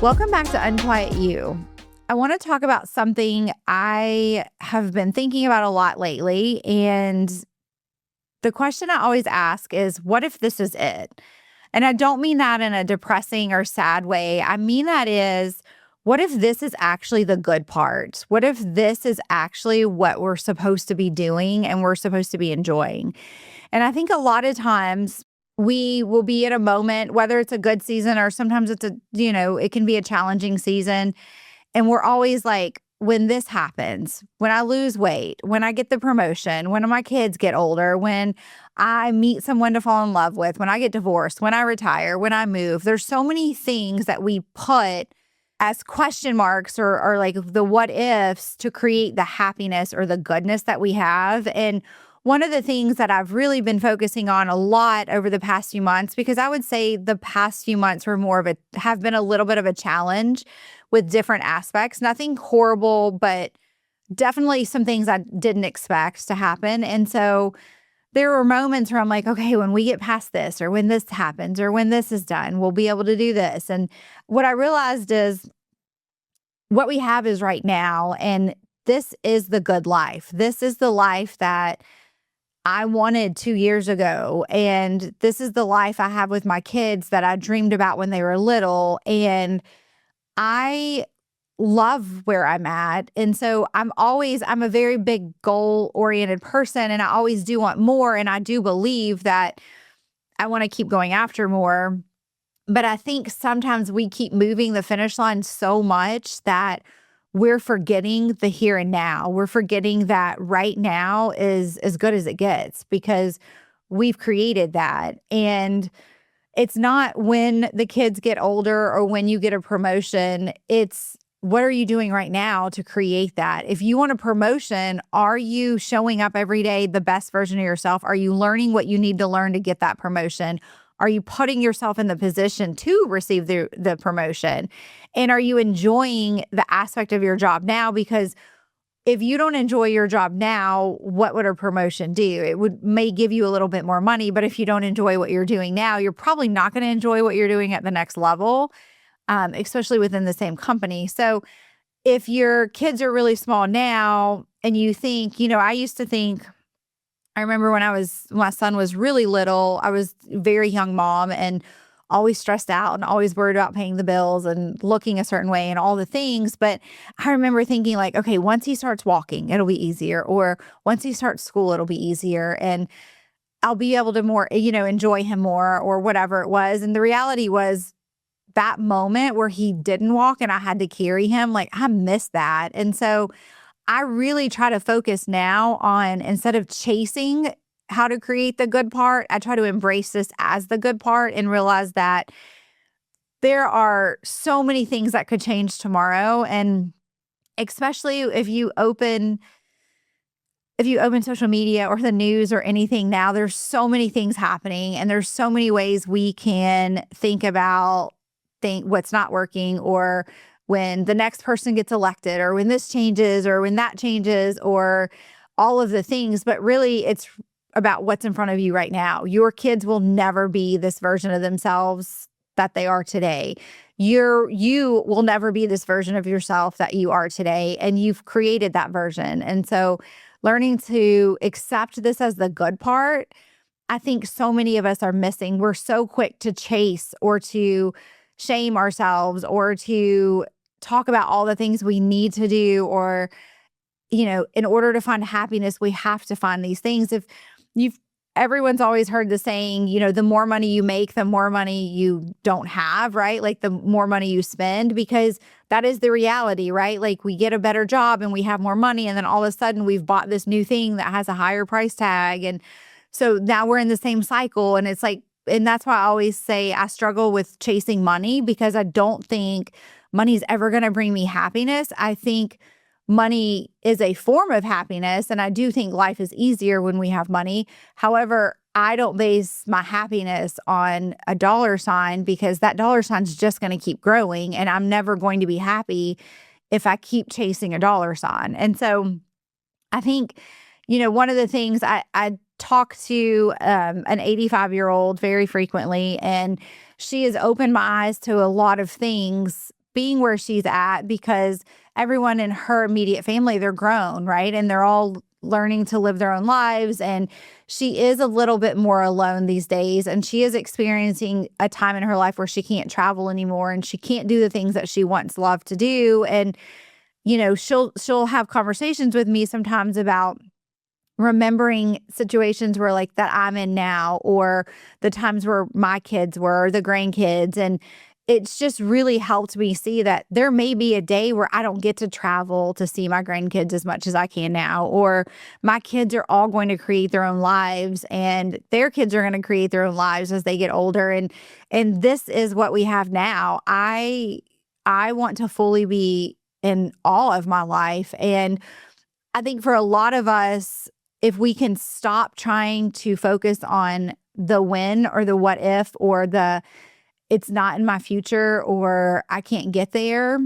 Welcome back to Unquiet You. I want to talk about something I have been thinking about a lot lately. And the question I always ask is, what if this is it? And I don't mean that in a depressing or sad way. I mean that is, what if this is actually the good part? What if this is actually what we're supposed to be doing and we're supposed to be enjoying? And I think a lot of times we will be in a moment, whether it's a good season or sometimes it can be a challenging season. And we're always like, when this happens, when I lose weight, when I get the promotion, when my kids get older, when I meet someone to fall in love with, when I get divorced, when I retire, when I move, there's so many things that we put as question marks or like the what ifs to create the happiness or the goodness that we have. And one of the things that I've really been focusing on a lot over the past few months, because I would say the past few months have been a little bit of a challenge with different aspects. Nothing horrible, but definitely some things I didn't expect to happen. And so there were moments where I'm like, okay, when we get past this, or when this happens, or when this is done, we'll be able to do this. And what I realized is what we have is right now. And this is the good life. This is the life that I wanted 2 years ago. And this is the life I have with my kids that I dreamed about when they were little. And I love where I'm at. And so I'm a very big goal-oriented person, and I always do want more. And I do believe that I want to keep going after more. But I think sometimes we keep moving the finish line so much that we're forgetting the here and now. We're forgetting that right now is as good as it gets because we've created that. And it's not when the kids get older or when you get a promotion. It's what are you doing right now to create that? If you want a promotion, are you showing up every day the best version of yourself? Are you learning what you need to learn to get that promotion? Are you putting yourself in the position to receive the promotion? And are you enjoying the aspect of your job now? Because if you don't enjoy your job now, what would a promotion do? May give you a little bit more money, but if you don't enjoy what you're doing now, you're probably not going to enjoy what you're doing at the next level, especially within the same company. So if your kids are really small now and you think, I used to think, I remember when my son was really little, I was a very young mom and always stressed out and always worried about paying the bills and looking a certain way and all the things. But I remember thinking like, okay, once he starts walking, it'll be easier. Or once he starts school, it'll be easier. And I'll be able to more, enjoy him more or whatever it was. And the reality was that moment where he didn't walk and I had to carry him, like I missed that. And so I really try to focus now on, instead of chasing how to create the good part, I try to embrace this as the good part and realize that there are so many things that could change tomorrow. And especially if you open social media or the news or anything now, there's so many things happening and there's so many ways we can think what's not working, or when the next person gets elected, or when this changes, or when that changes, or all of the things. But really, it's about what's in front of you right now. Your kids will never be this version of themselves that they are today. You will never be this version of yourself that you are today, and you've created that version. And so learning to accept this as the good part, I think so many of us are missing. We're so quick to chase or to shame ourselves or to talk about all the things we need to do, or, in order to find happiness, we have to find these things. Everyone's always heard the saying, the more money you make, the more money you don't have, right? Like the more money you spend, because that is the reality, right? Like we get a better job and we have more money, and then all of a sudden we've bought this new thing that has a higher price tag. And so now we're in the same cycle. And it's like, and that's why I always say I struggle with chasing money, because I don't think money is ever going to bring me happiness. I think money is a form of happiness, and I do think life is easier when we have money. However, I don't base my happiness on a dollar sign, because that dollar sign is just going to keep growing, and I'm never going to be happy if I keep chasing a dollar sign. And so I think, one of the things I talk to an 85-year-old very frequently, and she has opened my eyes to a lot of things, being where she's at because everyone in her immediate family, they're grown, right? And they're all learning to live their own lives. And she is a little bit more alone these days. And she is experiencing a time in her life where she can't travel anymore and she can't do the things that she once loved to do. And, she'll have conversations with me sometimes about remembering situations where like that I'm in now, or the times where my kids were, or the grandkids. And it's just really helped me see that there may be a day where I don't get to travel to see my grandkids as much as I can now, or my kids are all going to create their own lives and their kids are going to create their own lives as they get older. And this is what we have now. I want to fully be in awe of my life. And I think for a lot of us, if we can stop trying to focus on the when or the what if or the it's not in my future or I can't get there,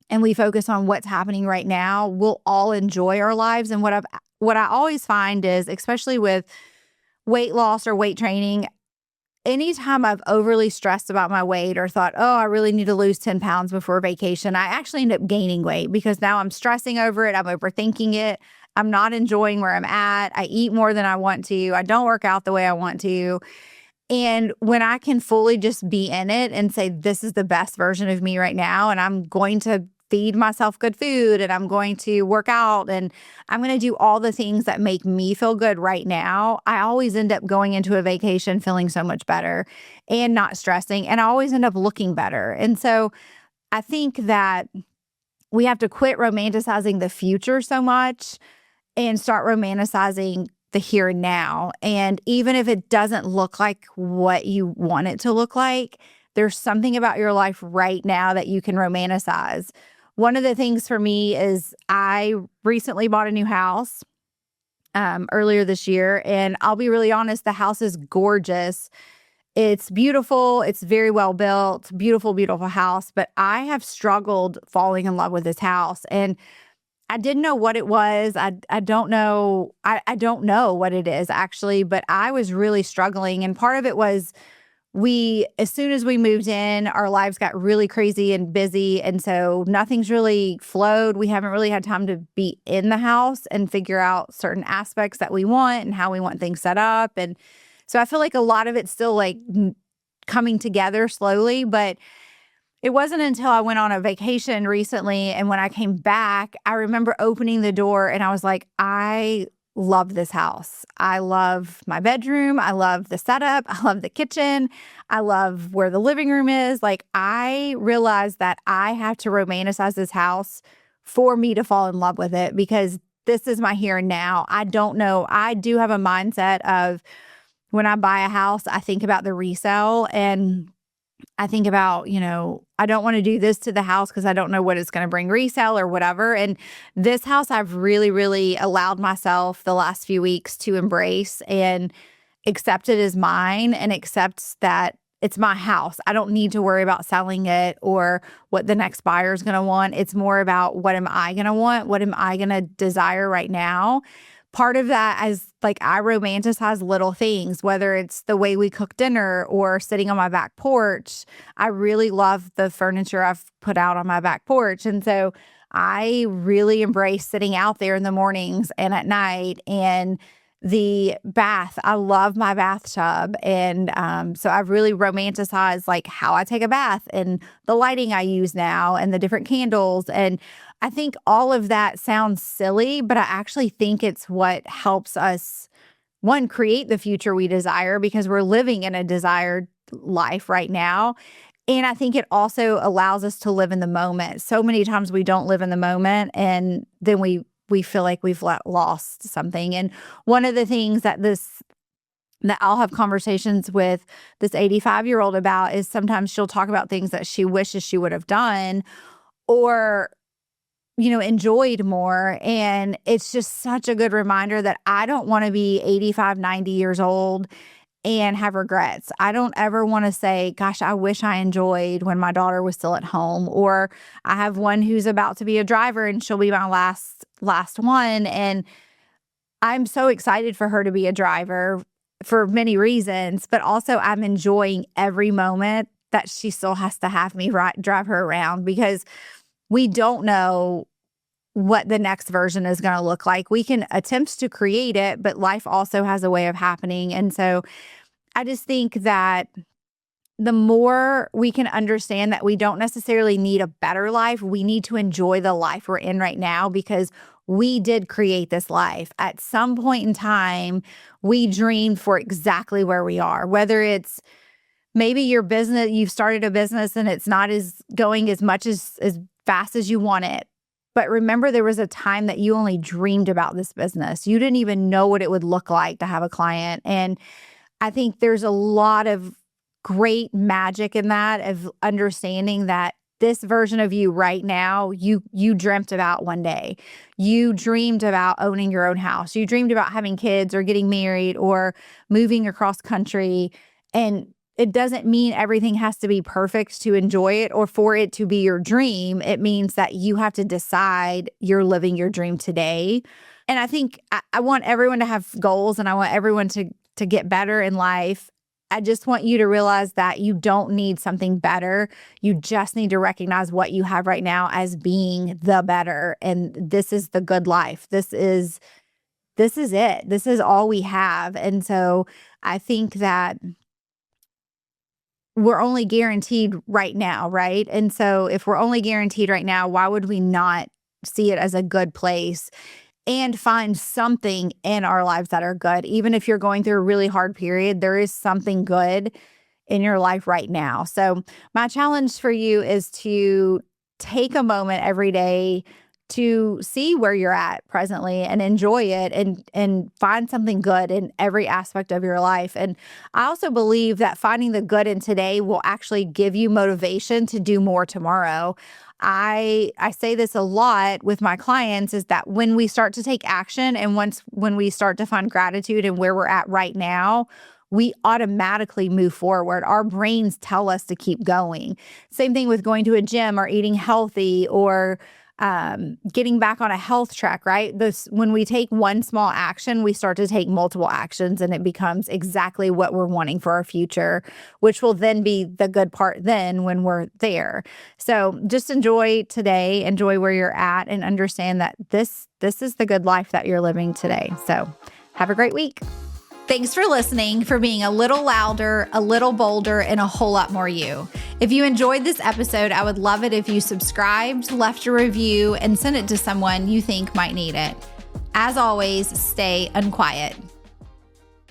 and we focus on what's happening right now, we'll all enjoy our lives. And what I always find is, especially with weight loss or weight training, anytime I've overly stressed about my weight or thought, oh, I really need to lose 10 pounds before vacation, I actually end up gaining weight because now I'm stressing over it. I'm overthinking it. I'm not enjoying where I'm at. I eat more than I want to. I don't work out the way I want to. And when I can fully just be in it and say, this is the best version of me right now, and I'm going to feed myself good food, and I'm going to work out, and I'm going to do all the things that make me feel good right now, I always end up going into a vacation feeling so much better and not stressing. And I always end up looking better. And so I think that we have to quit romanticizing the future so much and start romanticizing the here and now. And even if it doesn't look like what you want it to look like, there's something about your life right now that you can romanticize. One of the things for me is I recently bought a new house earlier this year. And I'll be really honest, the house is gorgeous. It's beautiful. It's very well built, beautiful, beautiful house. But I have struggled falling in love with this house. And I didn't know what it was. I don't know. I don't know what it is actually, but I was really struggling. And part of it was as soon as we moved in, our lives got really crazy and busy. And so nothing's really flowed. We haven't really had time to be in the house and figure out certain aspects that we want and how we want things set up. And so I feel like a lot of it's still like coming together slowly, but it wasn't until I went on a vacation recently, and when I came back, I remember opening the door and I was like, I love this house. I love my bedroom. I love the setup. I love the kitchen. I love where the living room is. Like, I realized that I have to romanticize this house for me to fall in love with it because this is my here and now. I don't know. I do have a mindset of when I buy a house, I think about the resale, and I think about, I don't want to do this to the house because I don't know what it's going to bring resale or whatever. And this house, I've really, really allowed myself the last few weeks to embrace and accept it as mine and accept that it's my house. I don't need to worry about selling it or what the next buyer is going to want. It's more about what am I going to want? What am I going to desire right now? Part of that is like I romanticize little things, whether it's the way we cook dinner or sitting on my back porch. I really love the furniture I've put out on my back porch. And so I really embrace sitting out there in the mornings and at night. And the bath, I love my bathtub. And so I've really romanticized like how I take a bath and the lighting I use now and the different candles. And I think all of that sounds silly, but I actually think it's what helps us, one, create the future we desire because we're living in a desired life right now. And I think it also allows us to live in the moment. So many times we don't live in the moment and then we feel like we've lost something. And one of the things that I'll have conversations with this 85-year-old about is sometimes she'll talk about things that she wishes she would have done or enjoyed more. And it's just such a good reminder that I don't want to be 85, 90 years old and have regrets. I don't ever want to say, gosh, I wish I enjoyed when my daughter was still at home. Or I have one who's about to be a driver and she'll be my last one. And I'm so excited for her to be a driver for many reasons, but also I'm enjoying every moment that she still has to have me drive her around, because we don't know what the next version is going to look like. We can attempt to create it, but life also has a way of happening. And so I just think that the more we can understand that we don't necessarily need a better life, we need to enjoy the life we're in right now, because we did create this life. At some point in time, we dreamed for exactly where we are, whether it's maybe your business, you've started a business and it's not as going as much as fast as you want it. But remember, there was a time that you only dreamed about this business. You didn't even know what it would look like to have a client. And I think there's a lot of great magic in that, of understanding that this version of you right now, you dreamt about one day. You dreamed about owning your own house. You dreamed about having kids or getting married or moving across country. And it doesn't mean everything has to be perfect to enjoy it or for it to be your dream. It means that you have to decide you're living your dream today. And I think I want everyone to have goals, and I want everyone to get better in life. I just want you to realize that you don't need something better. You just need to recognize what you have right now as being the better. And this is the good life. This is it. This is all we have. And so I think that we're only guaranteed right now, right? And so if we're only guaranteed right now, why would we not see it as a good place and find something in our lives that are good? Even if you're going through a really hard period, there is something good in your life right now. So my challenge for you is to take a moment every day to see where you're at presently and enjoy it, and find something good in every aspect of your life. And I also believe that finding the good in today will actually give you motivation to do more tomorrow. I say this a lot with my clients, is that when we start to take action, and when we start to find gratitude in where we're at right now, we automatically move forward. Our brains tell us to keep going. Same thing with going to a gym or eating healthy or getting back on a health track, right? When we take one small action, we start to take multiple actions, and it becomes exactly what we're wanting for our future, which will then be the good part then when we're there. So just enjoy today, enjoy where you're at, and understand that this is the good life that you're living today. So have a great week. Thanks for listening, for being a little louder, a little bolder, and a whole lot more you. If you enjoyed this episode, I would love it if you subscribed, left a review, and sent it to someone you think might need it. As always, stay unquiet.